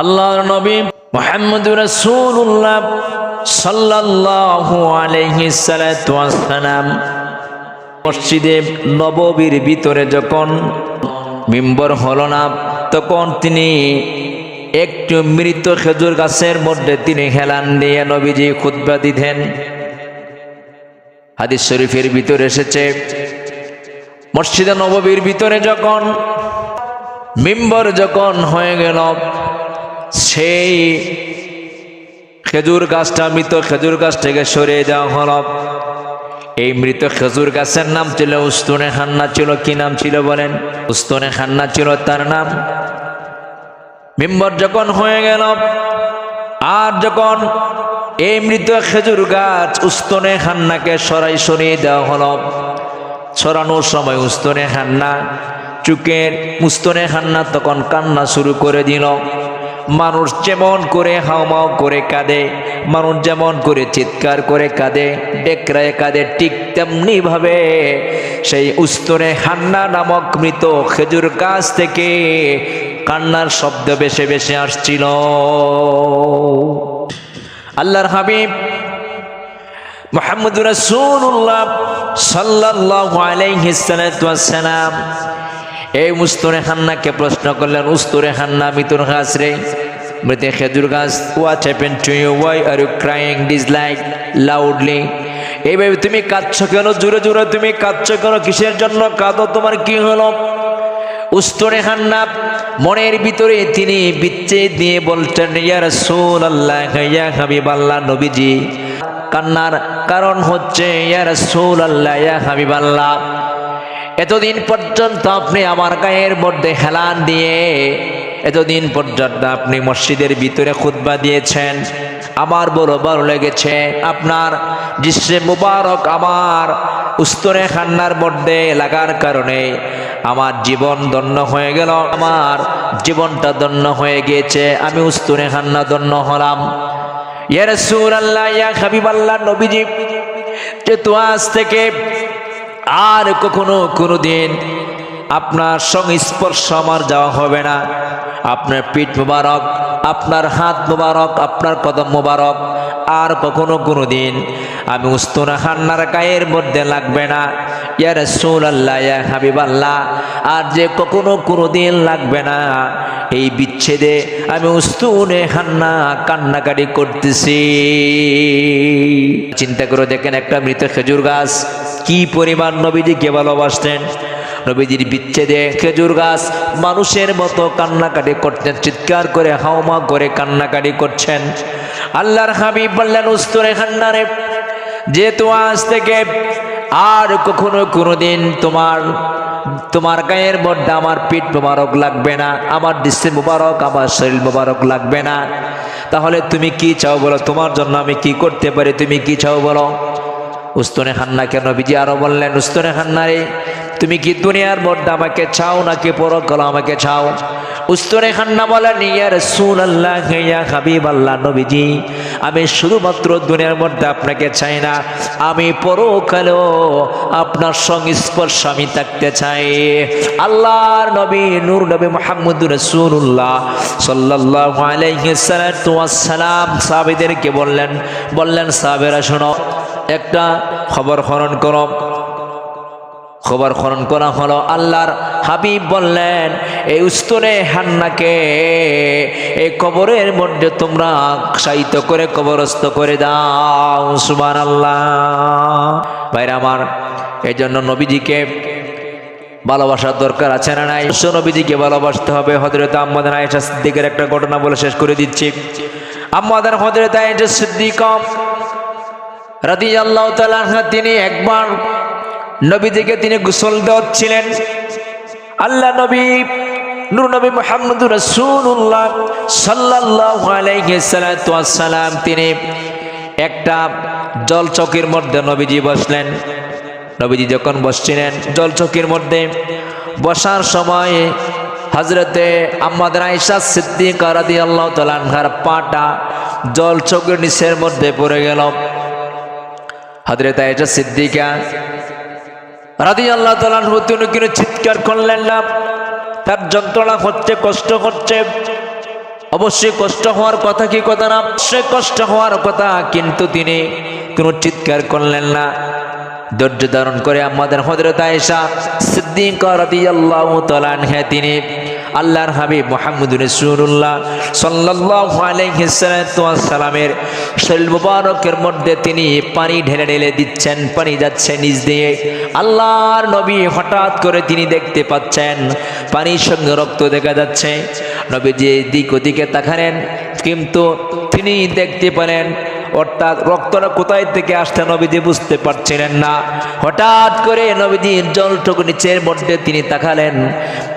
আল্লাহর নবী মুহাম্মদুর রাসূলুল্লাহ সাল্লাল্লাহু আলাইহি সাল্লাতু ওয়াসসালাম মসজিদে নববীর ভিতরে যখন মিম্বর হলো না, তখন তিনি একটু মৃত খেজুর গাছের মধ্যে তিনি হেলান দিয়ে নবীজি খুতবা দিতেন। হাদিস শরীফের ভিতরে এসেছে, মসজিদে নববীর ভিতরে যখন মিম্বর যখন হয়ে গেল, সেই খেজুর গাছটা মৃত খেজুর গাছ থেকে সরিয়ে দেওয়া হলো। এই মৃত খেজুর গাছের নাম ছিল উস্তুনে খান্না। ছিল কি নাম ছিল বলেন? উস্তুনে খান্না ছিল তার নাম। মিম্বর যখন হয়ে গেল, আর যখন এই মৃত খেজুর গাছ উস্তুনে খান্নাকে সরিয়ে দেওয়া হলো, ছড়ানোর সময় উস্তুনে খান্না চুকের উস্তুনে খান্না তখন কান্না শুরু করে দিল। মানুষ যেমন করে হাউমাউ করে কাঁদে, মানুষ যেমন করে চিৎকার করে কাঁদে, ডেকরায় কাঁদে, ঠিক তেমনি ভাবে সেই উস্তুনে খান্না নামক মৃত খেজুর গাছ থেকে কান্নার শব্দ ভেসে ভেসে আসছিল। আল্লাহর হাবিব মুহাম্মদুর রাসূলুল্লাহ সাল্লাল্লাহু আলাইহি ওয়াসাল্লাম এই উস্তুনে খান্নাকে প্রশ্ন করলেন, উস্তুনে খান্না, মৃত্যুর গাছ রে, মৃত খেজুর গাছ, what happened to you? Why are you crying this like loudly? এইভাবে তুমি কাঁদছো কেন? জোরে জোরে তুমি কাঁদছো কেন? কিসের জন্য কাঁদো? তোমার কি হলো? উস্তুনে খান্না মনের ভিতরে তিনি বিচ্ছেদ দিয়ে বলছেন, ইয়া রাসূলুল্লাহ, ইয়া হাবিবাল্লাহ, নবীজি, কান্নার কারণ হচ্ছে ইয়া রাসূলুল্লাহ, ইয়া হাবিবাল্লাহ, এতদিন পর্যন্ত আপনি আমার গায়ের মধ্যে হেলান দিয়ে, এতদিন পর্যন্ত আপনি মসজিদের ভিতরে খুতবা দিয়েছেন, আমার বড় ভালো লেগেছে। আপনার জিসে মুবারক আমার উস্তুনে খান্নার মধ্যে লাগার কারণে আমার জীবন ধন্য হয়ে গেল, আমার জীবনটা ধন্য হয়ে গিয়েছে, আমি উস্তুনে খান্না ধন্য হলাম। ইয়া রাসূলুল্লাহ, ইয়া হাবিবাল্লাহ, নবীজি, যেহেতু আজ থেকে আর কখনো কোনোদিন আপনার সংস্পর্শ আমার যাওয়া হবে না, আপনার পিঠ মুবারক, আপনার হাত মুবারক, আপনার কদম মুবারক আর কখনো কোনোদিন আমি উস্তুনে খান্নার গায়ের মধ্যে লাগবে না। ইয়া রাসূলুল্লাহ, ইয়া হাবিবাল্লাহ, আর যে কখনো কোনোদিন লাগবে না। এই বিচ্ছেদে আমি উস্তুনে খান্না কান্নাকাটি করতেছি। চিন্তা করে দেখেন, একটা মৃত খেজুর গাছ কি পরিমাণ নবীজিকে ভালোবাসতেন। নবীজির বিচ্ছেদে খেজুর গাছ মানুষের মতো কান্নাকাটি করতেন, চিৎকার করে হাওমা করে কান্নাকাটি করছেন। আল্লাহর হাবিব বললেন, উস্তুনে খান্না রে, যেহেতু আজ থেকে আর কখনো কোনোদিন তোমার গায়ের মধ্যে আমার পিঠ মুবারক লাগবে না, আমার দৃষ্টি মুবারক, আমার শরীর মুবারক লাগবে না, তাহলে তুমি কি চাও বলো? তোমার জন্য আমি কি করতে পারি? তুমি কি চাও বলো? উস্তুনে খান্নাকে নবীজি আরো বললেন, উস্তুনে খান্না রে, তুমি কি দুনিয়ার মধ্যে আমাকে চাও নাকি পরকালে আমাকে চাও? উস্তুনে খান্না বলেন, ইয়া রাসূলুল্লাহ, ইয়া হাবিবাল্লাহ, নবীজি, আমি শুধুমাত্র দুনিয়ার মধ্যে আপনাকে চাই না, আমি পরকালেও আপনার সংস্পর্শ আমি থাকতে চাই। আল্লাহর নবী নূর নবী মুহাম্মদুর রাসূলুল্লাহ সাল্লাল্লাহু আলাইহি ওয়াসাল্লাম সাহাবীদেরকে বললেন সাহাবেরা শোনো, একটা খবর খনন করো। খবর খনন করা হলো। আল্লাহর হাবিব বললেন, এই উস্তুনে খান্নাকে এই কবরের মধ্যে তোমরা শায়িত করে কবরস্থ করে দাও। সুবহানাল্লাহ। ভাইরা আমার, এই জন্য নবীজিকে ভালোবাসার দরকার আছে না নাই? নবীজিকে ভালোবাসতে হবে। হযরত আম্মাদান আয়েশা সিদ্দিকের একটা ঘটনা বলে শেষ করে দিচ্ছি। আম্মাদান হযরত আয়েশা সিদ্দিকা রাদিয়াল্লাহু তাআলা আনহা, তিনি একবার নবীজিকে তিনি গোসল দিচ্ছিলেন। আল্লাহ নবী নূর নবী মুহাম্মদুর রাসূলুল্লাহ সাল্লাল্লাহু আলাইহি ওয়াসাল্লাম তিনি একটা জলচকির মধ্যে নবীজি বসলেন। নবীজি যখন বসছিলেন জলচকির মধ্যে, বসার সময় হযরতে আম্মাদান আয়েশা সিদ্দিকা রাদিয়াল্লাহু তাআলা আনহার পাটা জলচকের নিচের মধ্যে পড়ে গেল। হযরত আয়েশা সিদ্দিকা রাদিয়াল্লাহু তাআলা আনহা তিনি চিৎকার করলেন না, তার যন্ত্রণা হচ্ছে, কষ্ট হচ্ছে। অবশ্যই কষ্ট হওয়ার কথা, কি কথা না? অবশ্যই কষ্ট হওয়ার কথা, কিন্তু তিনি কোনো চিৎকার করলেন না। ধৈর্য ধারণ করে আমাদের হযরত আয়েশা সিদ্দিকা রাদিয়াল্লাহু তাআলা আনহা, তিনি আল্লাহর হাবিব মুহাম্মদুর রাসূলুল্লাহ সাল্লাল্লাহু আলাইহি সাল্লামের শরীর মুবারকের মধ্যে তিনি পানি ঢেলে ঢেলে দিচ্ছেন, পানি যাচ্ছে নিচ দিয়ে। আল্লাহর নবী হঠাৎ করে তিনি দেখতে পাচ্ছেন পানির সঙ্গে রক্ত দেখা যাচ্ছে। নবীজি দিক ওদিকে তাকালেন, কিন্তু তিনি দেখতে পেলেন অর্থাৎ রক্তটা কোথায় থেকে আসছে নবীজি বুঝতে পারছিলেন না। হঠাৎ করে নবীজির জলটুকু নিচের মধ্যে তিনি তাকালেন,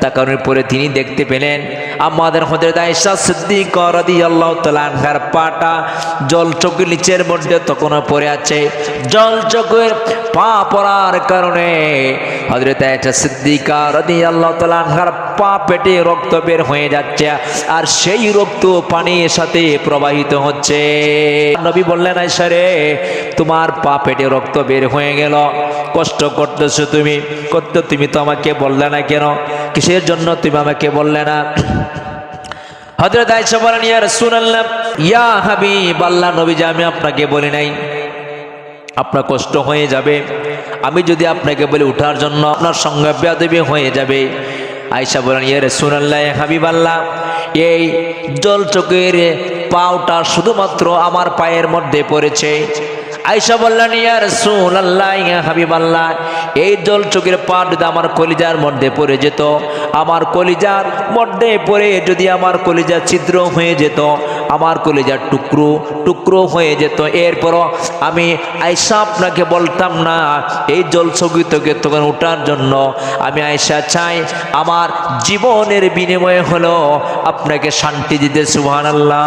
তাকানোর পরে তিনি দেখতে পেলেন আমাদের হযরত আয়েশা সিদ্দিকা রাদিয়াল্লাহু তাআলা আনহার পাটা জলচকের নিচের মধ্যে তখনও পড়ে আছে। জলচকের পা পড়ার কারণে হযরত আয়েশা সিদ্দিকা রাদিয়াল্লাহু তাআলা আনহার পা পেটে রক্ত বের হয়ে যাচ্ছে, আর সেই রক্ত পানির সাথে প্রবাহিত হচ্ছে। নবী বললেন, আয়েশা রে, তোমার পা পেটে রক্ত বের হয়ে গেল, কষ্ট করতেছো তুমি, তুমি তো আমাকে বললে না কেন? কিসের জন্য তুমি আমাকে বললে না? হযরত আয়েশা বলেন, ইয়া রাসূলুল্লাহ, ইয়া হাবিবাল্লাহ, নবীজি আমি আপনাকে বলি নাই আপনার কষ্ট হয়ে যাবে। আমি যদি আপনাকে বলি উঠার জন্য, আপনার সঙ্গে বেয়াদবি হয়ে যাবে। আয়েশা বলেন, ইয়া রাসূলুল্লাহ, ইয়া হাবিবাল্লাহ, এই জলচকের পাওটা শুধুমাত্র আমার পায়ের মধ্যে পড়েছে। আয়েশা বললেন, ইয়া রাসূলুল্লাহ, ইয়া হাবিবাল্লাহ, এই জলচকের পা যদি আমার কলিজার মধ্যে পড়ে যেত, আমার কলিজার মধ্যে পড়ে যদি আমার কলিজা ছিদ্র হয়ে যেত, আমার কলিজার টুকরো টুকরো হয়ে যেত, এরপরও আমি আয়েশা আপনাকে বলতাম না এই জলচকি থেকে তখন ওঠার জন্য। আমি আয়েশা চাই আমার জীবনের বিনিময়ে হলো আপনাকে শান্তি দিতে। সুবহানাল্লাহ।